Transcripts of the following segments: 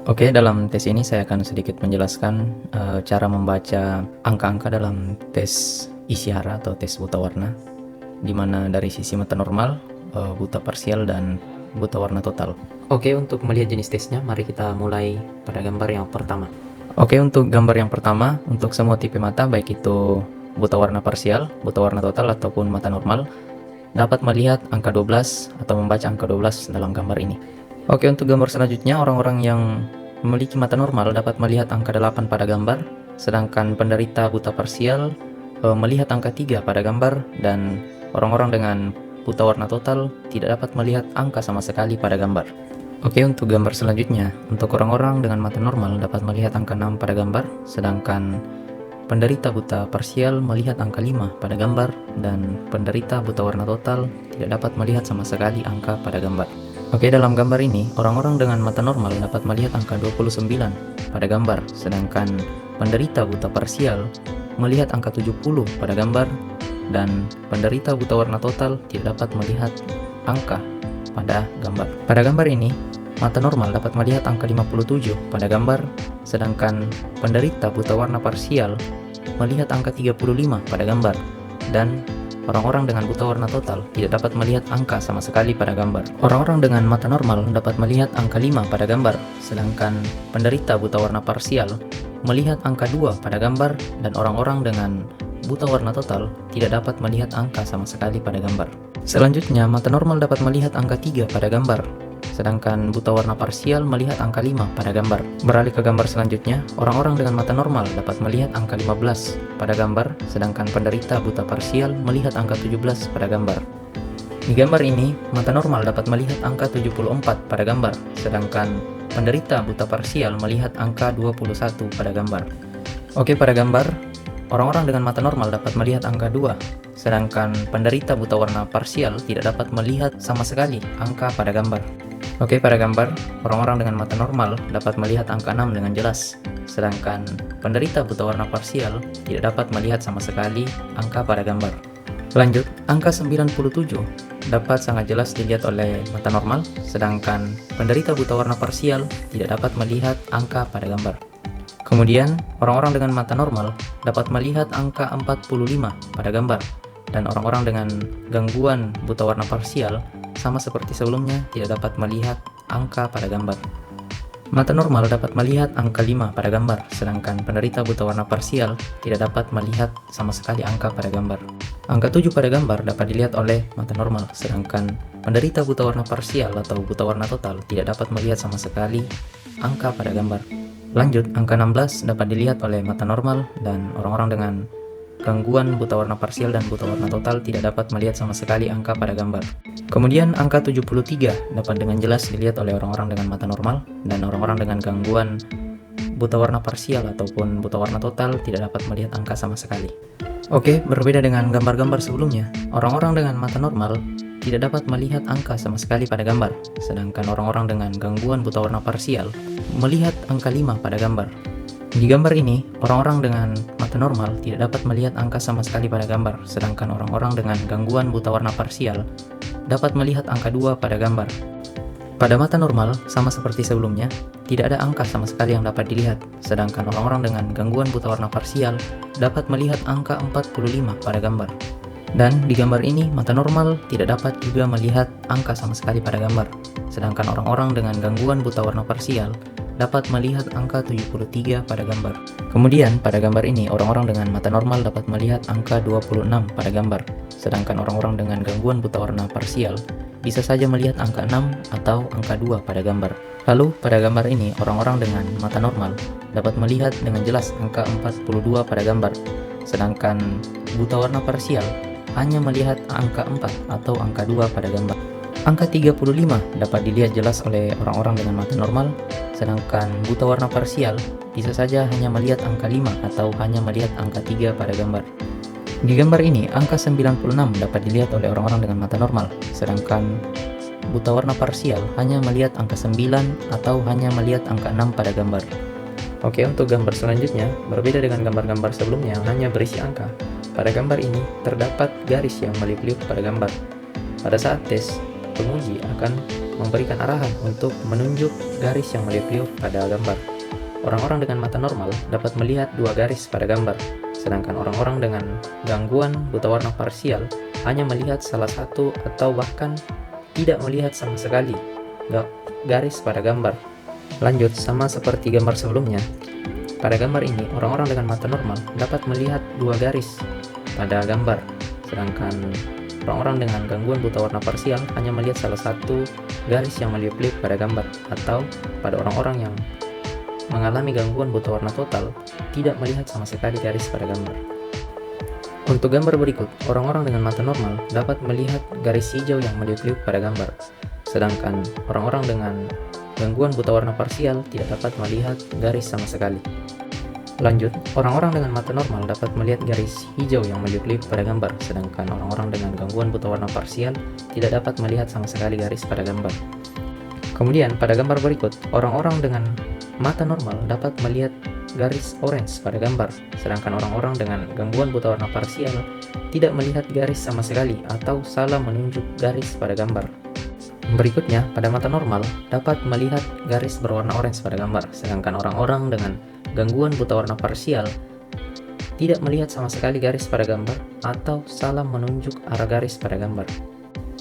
Oke, dalam tes ini saya akan sedikit menjelaskan cara membaca angka-angka dalam tes isyara atau tes buta warna, di mana dari sisi mata normal, buta parsial, dan buta warna total. Oke, untuk melihat jenis tesnya, mari kita mulai pada gambar yang pertama. Oke, untuk gambar yang pertama, untuk semua tipe mata, baik itu buta warna parsial, buta warna total, ataupun mata normal, dapat melihat angka 12 atau membaca angka 12 dalam gambar ini. Oke, untuk gambar selanjutnya, orang-orang yang memiliki mata normal dapat melihat angka 8 pada gambar, sedangkan penderita buta parsial melihat angka 3 pada gambar, dan orang-orang dengan buta warna total tidak dapat melihat angka sama sekali pada gambar. Oke, untuk gambar selanjutnya, untuk orang-orang dengan mata normal dapat melihat angka 6 pada gambar, sedangkan penderita buta parsial melihat angka 5 pada gambar, dan penderita buta warna total tidak dapat melihat sama sekali angka pada gambar. Oke, dalam gambar ini, orang-orang dengan mata normal dapat melihat angka 29 pada gambar, sedangkan penderita buta parsial melihat angka 70 pada gambar, dan penderita buta warna total tidak dapat melihat angka pada gambar. Pada gambar ini, mata normal dapat melihat angka 57 pada gambar, sedangkan penderita buta warna parsial melihat angka 35 pada gambar, dan orang-orang dengan buta warna total tidak dapat melihat angka sama sekali pada gambar. Orang-orang dengan mata normal dapat melihat angka 5 pada gambar, sedangkan penderita buta warna parsial melihat angka 2 pada gambar, dan orang-orang dengan buta warna total tidak dapat melihat angka sama sekali pada gambar. Selanjutnya, mata normal dapat melihat angka 3 pada gambar, sedangkan buta warna parsial melihat angka 5 pada gambar. Beralih ke gambar selanjutnya, orang-orang dengan mata normal dapat melihat angka 15 pada gambar, sedangkan penderita buta parsial melihat angka 17 pada gambar. Di gambar ini, mata normal dapat melihat angka 74 pada gambar, sedangkan penderita buta parsial melihat angka 21 pada gambar. Oke, pada gambar, orang-orang dengan mata normal dapat melihat angka 2, sedangkan penderita buta warna parsial tidak dapat melihat sama sekali angka pada gambar. Oke, pada gambar, orang-orang dengan mata normal dapat melihat angka 6 dengan jelas, sedangkan penderita buta warna parsial tidak dapat melihat sama sekali angka pada gambar. Lanjut, angka 97 dapat sangat jelas dilihat oleh mata normal, sedangkan penderita buta warna parsial tidak dapat melihat angka pada gambar. Kemudian, orang-orang dengan mata normal dapat melihat angka 45 pada gambar, dan orang-orang dengan gangguan buta warna parsial sama seperti sebelumnya tidak dapat melihat angka pada gambar. Mata normal dapat melihat angka 5 pada gambar, sedangkan penderita buta warna parsial tidak dapat melihat sama sekali angka pada gambar. Angka 7 pada gambar dapat dilihat oleh mata normal, sedangkan penderita buta warna parsial atau buta warna total tidak dapat melihat sama sekali angka pada gambar. Lanjut, angka 16 dapat dilihat oleh mata normal, dan orang-orang dengan gangguan buta warna parsial dan buta warna total tidak dapat melihat sama sekali angka pada gambar. Kemudian angka 73 dapat dengan jelas dilihat oleh orang-orang dengan mata normal, dan orang-orang dengan gangguan buta warna parsial ataupun buta warna total tidak dapat melihat angka sama sekali. Oke, berbeda dengan gambar-gambar sebelumnya, orang-orang dengan mata normal tidak dapat melihat angka sama sekali pada gambar, sedangkan orang-orang dengan gangguan buta warna parsial melihat angka 5 pada gambar. Di gambar ini, orang-orang dengan mata normal tidak dapat melihat angka sama sekali pada gambar, sedangkan orang-orang dengan gangguan buta warna parsial dapat melihat angka 2 pada gambar. Pada mata normal, sama seperti sebelumnya, tidak ada angka sama sekali yang dapat dilihat, sedangkan orang-orang dengan gangguan buta warna parsial dapat melihat angka 45 pada gambar. Dan di gambar ini, mata normal tidak dapat juga melihat angka sama sekali pada gambar, sedangkan orang-orang dengan gangguan buta warna parsial dapat melihat angka 73 pada gambar. Kemudian, pada gambar ini, orang-orang dengan mata normal dapat melihat angka 26 pada gambar, sedangkan orang-orang dengan gangguan buta warna parsial bisa saja melihat angka 6 atau angka 2 pada gambar. Lalu, pada gambar ini, orang-orang dengan mata normal dapat melihat dengan jelas angka 42 pada gambar, sedangkan buta warna parsial hanya melihat angka 4 atau angka 2 pada gambar. Angka 35 dapat dilihat jelas oleh orang-orang dengan mata normal, sedangkan buta warna parsial bisa saja hanya melihat angka 5 atau hanya melihat angka 3 pada gambar. Di gambar ini, angka 96 dapat dilihat oleh orang-orang dengan mata normal, sedangkan buta warna parsial hanya melihat angka 9 atau hanya melihat angka 6 pada gambar. Oke, untuk gambar selanjutnya, berbeda dengan gambar-gambar sebelumnya yang hanya berisi angka. Pada gambar ini, terdapat garis yang meliuk-liuk pada gambar. Pada saat tes, penguji akan memberikan arahan untuk menunjuk garis yang meliuk-liuk pada gambar. Orang-orang dengan mata normal dapat melihat dua garis pada gambar, sedangkan orang-orang dengan gangguan buta warna parsial hanya melihat salah satu atau bahkan tidak melihat sama sekali garis pada gambar. Lanjut, sama seperti gambar sebelumnya, pada gambar ini orang-orang dengan mata normal dapat melihat dua garis pada gambar, sedangkan orang-orang dengan gangguan buta warna parsial hanya melihat salah satu garis yang meliuk-liuk pada gambar, atau pada orang-orang yang mengalami gangguan buta warna total tidak melihat sama sekali garis pada gambar. Untuk gambar berikut, orang-orang dengan mata normal dapat melihat garis hijau yang meliuk-liuk pada gambar, sedangkan orang-orang dengan gangguan buta warna parsial tidak dapat melihat garis sama sekali. Lanjut, orang-orang dengan mata normal dapat melihat garis hijau yang meliuk-liuk pada gambar, sedangkan orang-orang dengan gangguan buta warna parsial tidak dapat melihat sama sekali garis pada gambar. Kemudian, pada gambar berikut, orang-orang dengan mata normal dapat melihat garis orange pada gambar, sedangkan orang-orang dengan gangguan buta warna parsial tidak melihat garis sama sekali atau salah menunjuk garis pada gambar. Berikutnya, pada mata normal dapat melihat garis berwarna orange pada gambar, sedangkan orang-orang dengan gangguan buta warna parsial tidak melihat sama sekali garis pada gambar atau salah menunjuk arah garis pada gambar.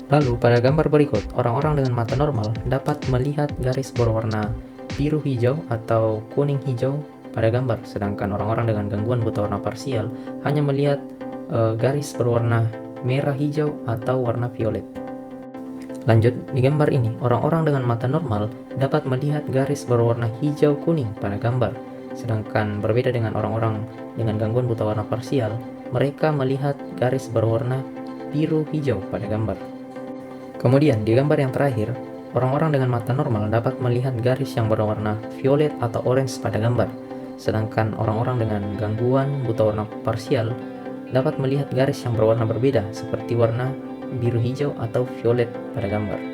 Lalu, pada gambar berikut, orang-orang dengan mata normal dapat melihat garis berwarna biru hijau atau kuning hijau pada gambar, sedangkan orang-orang dengan gangguan buta warna parsial hanya melihat garis berwarna merah hijau atau warna violet. Lanjut, di gambar ini orang-orang dengan mata normal dapat melihat garis berwarna hijau kuning pada gambar, sedangkan berbeda dengan orang-orang dengan gangguan buta warna parsial, mereka melihat garis berwarna biru hijau pada gambar. Kemudian di gambar yang terakhir, orang-orang dengan mata normal dapat melihat garis yang berwarna violet atau orange pada gambar, sedangkan orang-orang dengan gangguan buta warna parsial dapat melihat garis yang berwarna berbeda seperti warna biru hijau atau violet pada gambar.